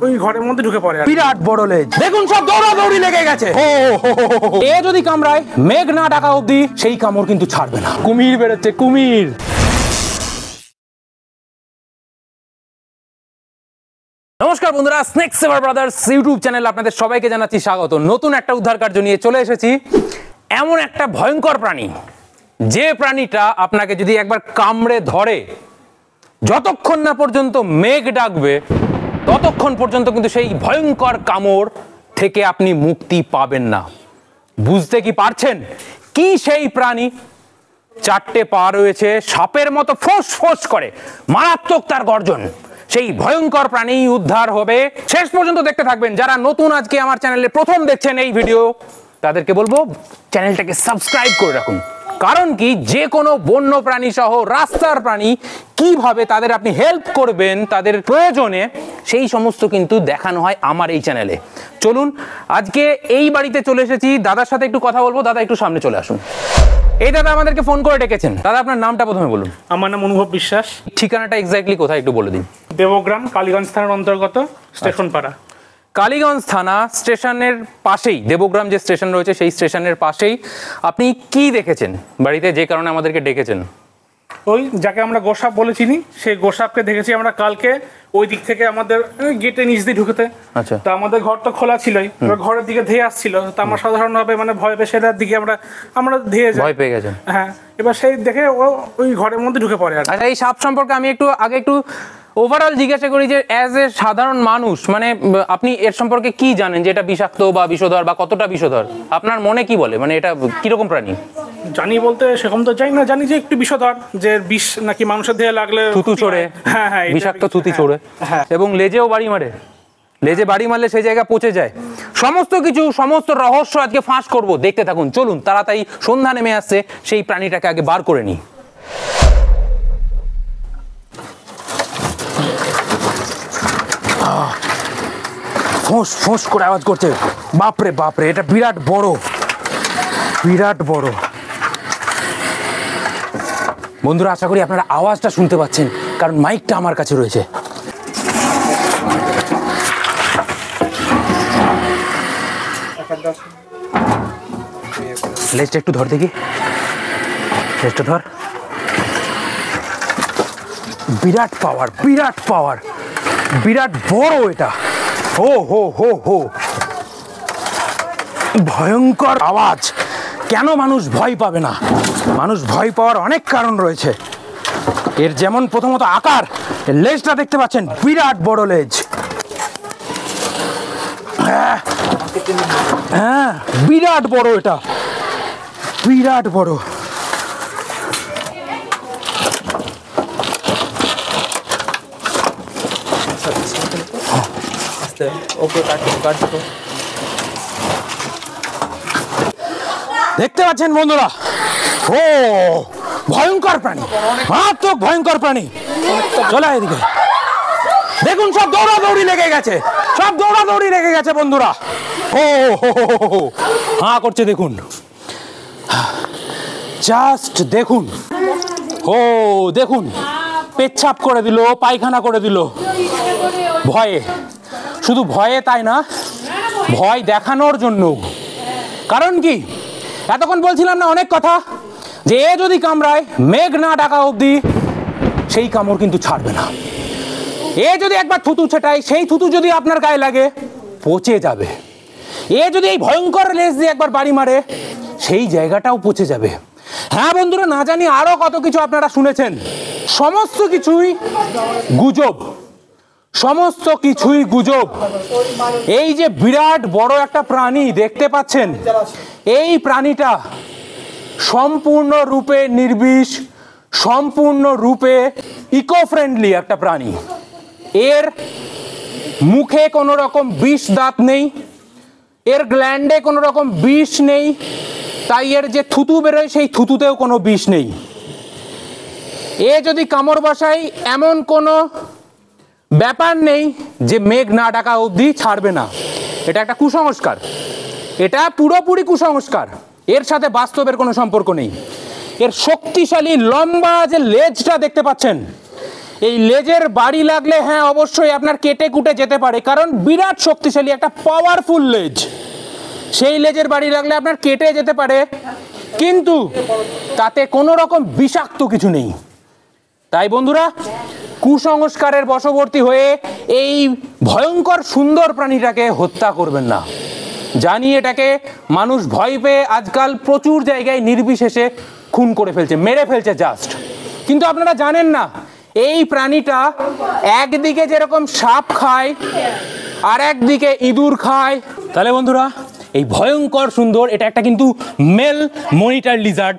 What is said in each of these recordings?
ওই ঘরের মধ্যে ঢুকে পড়ে। বিরাট বড় লেজ, দেখুন সব দৌড়াদৌড়ি লেগে গেছে। এ যদি কামড়ায় মেঘ না ডাকা অবধি সেই কামড় কিন্তু ছাড়বে না। কুমির বেরোচ্ছে, কুমির। নমস্কার বন্ধুরা, স্নেক সেভার ব্রাদার্স ইউটিউব চ্যানেলে আপনাদের সবাইকে জানাচ্ছি স্বাগত। নতুন একটা উদ্ধার কার্য নিয়ে চলে এসেছি। এমন একটা ভয়ঙ্কর প্রাণী, যে প্রাণীটা আপনাকে যদি একবার কামড়ে ধরে, যতক্ষণ না পর্যন্ত মেঘ ডাকবে ততক্ষণ পর্যন্ত কিন্তু সেই ভয়ঙ্কর কামড় থেকে আপনি মুক্তি পাবেন না। বুঝতে কি পারছেন কি সেই প্রাণী? চারটে পা রয়েছে, সাপের মতো ফোঁস ফোঁস করে, মারাত্মক তার গর্জন। সেই ভয়ঙ্কর প্রাণী উদ্ধার হবে। শেষ পর্যন্ত দেখতে থাকবেন। যারা নতুন আজকে আমার চ্যানেলে প্রথম দেখছেন এই ভিডিও, তাদেরকে বলবো চ্যানেলটাকে সাবস্ক্রাইব করে রাখুন। কারণ কি, যে কোনো বন্য প্রাণী সহ রাস্তার প্রাণী কিভাবে তাদের আপনি হেল্প করবেন তাদের প্রয়োজনে, সেই সমস্ত কিন্তু দেখানো হয় আমার এই চ্যানেলে। চলুন আজকে এই বাড়িতে চলে এসেছি, দাদার সাথে একটু কথা বলবো। দাদা একটু সামনে চলে আসুন। এই দাদা আমাদেরকে ফোন করে ডেকেছেন। দাদা আপনার নামটা প্রথমে বলুন। আমার নাম অনুভব বিশ্বাস। ঠিকানাটা এক্স্যাক্টলি কোথায় একটু বলে দিন। দেবগ্রাম, কালীগঞ্জ থানার অন্তর্গত, স্টেশন পাড়া। কালীগঞ্জ থানা স্টেশনের পাশেই, দেবগ্রাম যে স্টেশন রয়েছে সেই স্টেশনের পাশেই। আপনি কি দেখেছেন বাড়িতে, যে কারণে আমাদেরকে ডেকেছেন? ওই যাকে আমরা গোসাপ বলে চিনি, সেই গোসাপকে দেখেছি আমরা কালকে ওই দিক থেকে আমাদের গেটে নিচ দিয়ে ঢুকেতে। আচ্ছা। তো আমাদের ঘর তো খোলা ছিলই, এবার ঘরের দিকে ধেয়ে আসছিল। তো আমরা সাধারণভাবে মানে ভয় পেয়ে সেটার দিকে আমরা ধেয়ে যাই। ভয় পেয়ে গেছেন? হ্যাঁ। এবার সেই দেখে ও ওই ঘরের মধ্যে ঢুকে পড়ে। আচ্ছা, এই সাপ সম্পর্কে আমি একটু ওভারঅল জিজ্ঞাসা করি যে অ্যাজ এ সাধারণ মানুষ, মানে আপনি এর সম্পর্কে কি জানেন, যে এটা বিষাক্ত বা বিষধর বা কতটা বিষধর আপনার মনে কি বলে, মানে এটা কিরকম প্রাণী? জানি বলতে সেরকম তো জানি না, জানি যে একটু বিষধর, যে বিষ নাকি মানুষের দেহে লাগলে থুতু চড়ে। হ্যাঁ হ্যাঁ, বিষাক্ত থুতু চড়ে। হ্যাঁ, এবং লেজেও বাড়ি মারে। লেজে বাড়ি মারলে সেই জায়গা পচে যায়। সমস্ত রহস্য আজকে ফাঁস করব, দেখতে থাকুন। চলুন তাড়াতাড়ি, সন্ধ্যা নেমে আসছে, সেই প্রাণীটাকে আগে বার করে নিই। ফোঁস ফোঁস করে আওয়াজ করছে। বাপরে বাপরে, এটা বিরাট বড়। বন্ধুরা, আশা করি আপনারা আওয়াজটা শুনতে পাচ্ছেন, কারণ মাইকটা আমার কাছে রয়েছে। লেজটা একটু ধর দেখি, লেজটা ধর। বিরাট পাওয়ার, বিরাট বড় এটা। হো হো হো হো, ভয়ঙ্কর আওয়াজ। কেন মানুষ ভয় পাবে না? মানুষ ভয় পাওয়ার অনেক কারণ রয়েছে। এর যেমন প্রথমত আকার, লেজটা দেখতে পাচ্ছেন, বিরাট বড় লেজ। হ্যাঁ, বিরাট বড়, এটা বিরাট বড়। দেখতে পাচ্ছেন বন্ধুরা, ও ভয়ঙ্কর প্রাণী, মারাত্মক ভয়ঙ্কর প্রাণী। চলে এদিকে, দেখুন সব দৌড়াদৌড়ি লেগে গেছে, বন্ধুরা। ও হ্যাঁ করছে, দেখুন, জাস্ট দেখুন। ও দেখুন, পেচ্ছাপ করে দিল, পায়খানা করে দিল ভয়ে। শুধু ভয়ে তাই না, ভয় দেখানোর জন্য। কারণ কি, এতক্ষণ বলছিলাম না অনেক কথা, যে এ যদি কামড়ায় মেঘ না ডাকা অবধি সেই কামড় কিন্তু ছাড়বে না। এ যদি একবার থুতু ছেটায়, সেই থুতু যদি আপনার গায়ে লাগে পচে যাবে। এ যদি এই ভয়ঙ্কর লেজ দিয়ে একবার বাড়ি মারে, সেই জায়গাটাও পচে যাবে। হ্যাঁ বন্ধুরা, না জানি আরো কত কিছু আপনারা শুনেছেন। সমস্ত কিছুই গুজব। এই যে বিরাট বড় একটা প্রাণী দেখতে পাচ্ছেন, এই প্রাণীটা সম্পূর্ণরূপে নির্বিষ, সম্পূর্ণরূপে ইকো ফ্রেন্ডলি একটা প্রাণী। এর মুখে কোনো রকম বিষ দাঁত নেই, এর গ্ল্যান্ডে কোনো রকম বিষ নেই, তাই এর যে থুতু বেরোয় সেই থুতুতেও কোনো বিষ নেই। এ যদি কামড় বসায়, এমন কোনো ব্যাপার নেই যে মেঘ না ডাকা অবধি ছাড়বে না। এটা একটা কুসংস্কার, এটা পুরোপুরি কুসংস্কার। এর সাথে বাস্তবের কোনো সম্পর্ক নেই। এর শক্তিশালী লম্বা যে লেজটা দেখতে পাচ্ছেন, এই লেজের বাড়ি লাগলে হ্যাঁ অবশ্যই আপনার কেটে কুটে যেতে পারে, কারণ বিরাট শক্তিশালী একটা পাওয়ারফুল লেজ। সেই লেজের বাড়ি লাগলে আপনার কেটে যেতে পারে, কিন্তু তাতে কোনো রকম বিষাক্ত কিছু নেই। তাই বন্ধুরা, কুসংস্কারের বশবর্তী হয়ে এই ভয়ঙ্কর সুন্দর প্রাণীটাকে হত্যা করবেন না। জানি এটাকে মানুষ ভয় পেয়ে আজকাল প্রচুর জায়গায় নির্বিশেষে খুন করে ফেলছে, মেরে ফেলছে জাস্ট। কিন্তু আপনারা জানেন না, এই প্রাণীটা একদিকে যেরকম সাপ খায় আর একদিকে ইঁদুর খায়। তাহলে বন্ধুরা, এই ভয়ঙ্কর সুন্দর এটা একটা কিন্তু মেল মনিটর লিজার্ড,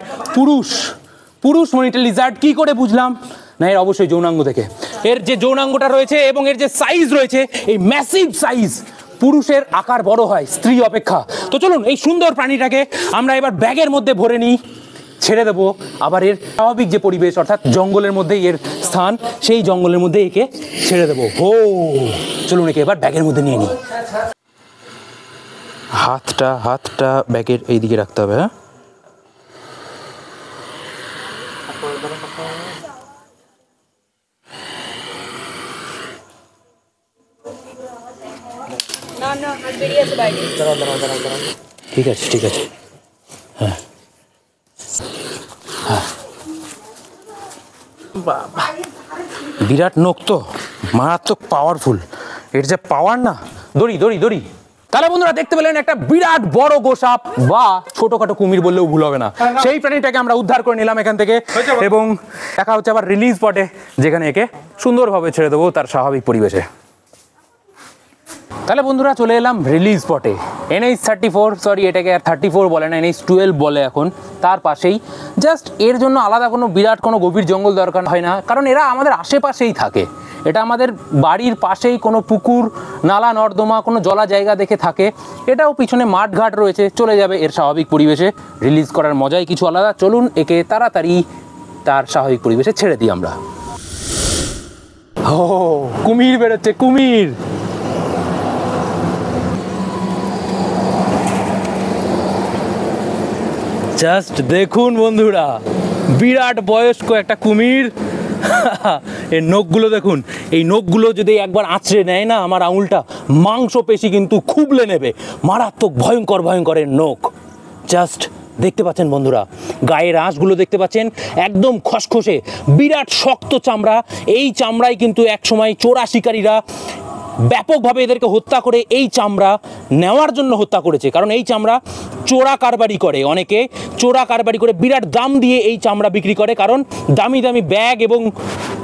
পুরুষ মনিটর লিজার্ড। কি করে বুঝলাম? না, এর অবশ্যই যৌনাঙ্গ থেকে। এর যে যৌনাঙ্গটা রয়েছে এবং এর যে সাইজ রয়েছে, এই ম্যাসিভ সাইজ, পুরুষের আকার বড় হয় স্ত্রী অপেক্ষা। তো চলুন এই সুন্দর প্রাণীটাকে আমরা এবার ব্যাগের মধ্যে ভরে নিই, ছেড়ে দেবো আবার এর স্বাভাবিক যে পরিবেশ, অর্থাৎ জঙ্গলের মধ্যেই এর স্থান, সেই জঙ্গলের মধ্যে একে ছেড়ে দেবো। চলুন একে এবার ব্যাগের মধ্যে নিয়ে নিই। হাতটা ব্যাগের এই দিকে রাখতে হবে। হ্যাঁ, ঠিক আছে। হ্যাঁ, বিরাট নখ তো, মারাত্মক পাওয়ারফুল। এর যে পাওয়ার না, দড়ি। তাহলে বন্ধুরা দেখতে পেলেন একটা বিরাট বড় গোসাপ বা ছোটখাটো কুমির বললেও ভুল হবে না। সেই প্রাণীটাকে আমরা উদ্ধার করে নিলাম এখান থেকে, এবং দেখা হচ্ছে আবার রিলিজ স্পটে, যেখানে একে সুন্দরভাবে ছেড়ে দেবো তার স্বাভাবিক পরিবেশে। তাহলে বন্ধুরা চলে এলাম রিলিজ স্পটে। NH34, সরি এটাকে আর 34 বলে না, NH12 বলে এখন। তার পাশেই জাস্ট এর জন্য আলাদা কোনো বিরাট কোনো গভীর জঙ্গল দরকার হয় না, কারণ এরা আমাদের আশেপাশেই থাকে। এটা আমাদের বাড়ির পাশেই কোনো পুকুর, নালা, নর্দমা, কোনো জলা জায়গা দেখে থাকে। এটাও পিছনে মাঠঘাট রয়েছে, চলে যাবে এর স্বাভাবিক পরিবেশে। রিলিজ করার মজাই কিছু আলাদা। চলুন একে তাড়াতাড়ি তার স্বাভাবিক পরিবেশে ছেড়ে দিই আমরা। কুমির বেরোচ্ছে, কুমির। জাস্ট দেখুন বন্ধুরা, বিরাট বয়স্ক একটা কুমির। এর নখগুলো দেখুন, এই নখগুলো যদি একবার আঁচড়ে নেয় না আমার আঙুলটা, মাংসপেশি কিন্তু খুবলে নেবে। মারাত্মক ভয়ঙ্কর এর নখ। জাস্ট দেখতে পাচ্ছেন বন্ধুরা, গায়ের আঁশগুলো দেখতে পাচ্ছেন, একদম খসখসে, বিরাট শক্ত চামড়া। এই চামড়ায় কিন্তু একসময় চোরা শিকারীরা ব্যাপকভাবে এদেরকে হত্যা করে এই চামড়া নেওয়ার জন্য হত্যা করেছে, কারণ এই চামড়া চোরা কারবারি করে, অনেকে চোরা কারবারি করে বিরাট দাম দিয়ে এই চামড়া বিক্রি করে, কারণ দামি ব্যাগ এবং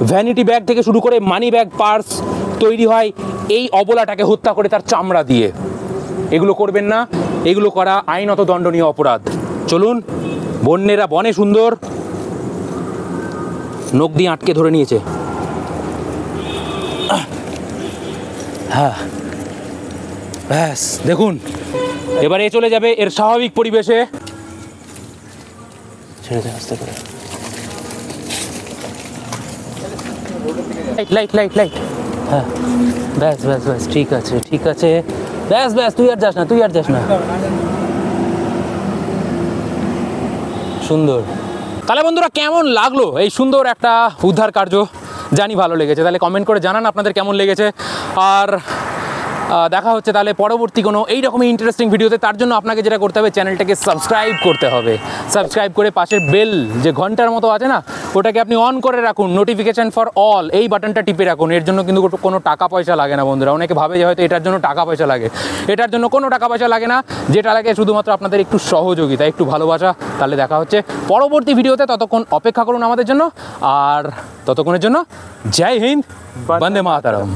ভ্যানিটি ব্যাগ থেকে শুরু করে মানি ব্যাগ, পার্স তৈরি হয় এই অবলাটাকে হত্যা করে তার চামড়া দিয়ে। এগুলো করবেন না, এগুলো করা আইনত দণ্ডনীয় অপরাধ। চলুন, বন্যেরা বনে সুন্দর। নখ দিয়ে আটকে ধরে নিয়েছে। হ্যাঁ, ব্যাস দেখুন, এবারে চলে যাবে এর স্বাভাবিক পরিবেশে। ছেড়ে দে আস্তে করে। লাইট। হ্যাঁ, ব্যাস ঠিক আছে। ব্যাস তুই আর যাস না। সুন্দর। তাহলে বন্ধুরা কেমন লাগলো এই সুন্দর একটা উদ্ধার কার্য? জানি ভালো লেগেছে, তাহলে কমেন্ট করে জানান আপনাদের কেমন লেগেছে। আর দেখা হচ্ছে তাহলে পরবর্তী কোনো এইরকমই ইন্টারেস্টিং ভিডিওতে। তার জন্য আপনাকে যেটা করতে হবে, চ্যানেলটাকে সাবস্ক্রাইব করতে হবে। সাবস্ক্রাইব করে পাশের বেল যে ঘন্টার মতো আছে না, ওটাকে আপনি অন করে রাখুন। নোটিফিকেশান ফর অল এই বাটনটা টিপে রাখুন। এর জন্য কিন্তু কোনো টাকা পয়সা লাগে না বন্ধুরা। অনেকে ভাবে যে হয়তো এটার জন্য টাকা পয়সা লাগে। এটার জন্য কোনো টাকা পয়সা লাগে না। যেটা লাগে শুধুমাত্র আপনাদের একটু সহযোগিতা, একটু ভালোবাসা। তাহলে দেখা হচ্ছে পরবর্তী ভিডিওতে। ততক্ষণ অপেক্ষা করুন আমাদের জন্য। আর ততক্ষণের জন্য জয় হিন্দ, বন্দে মাতরম।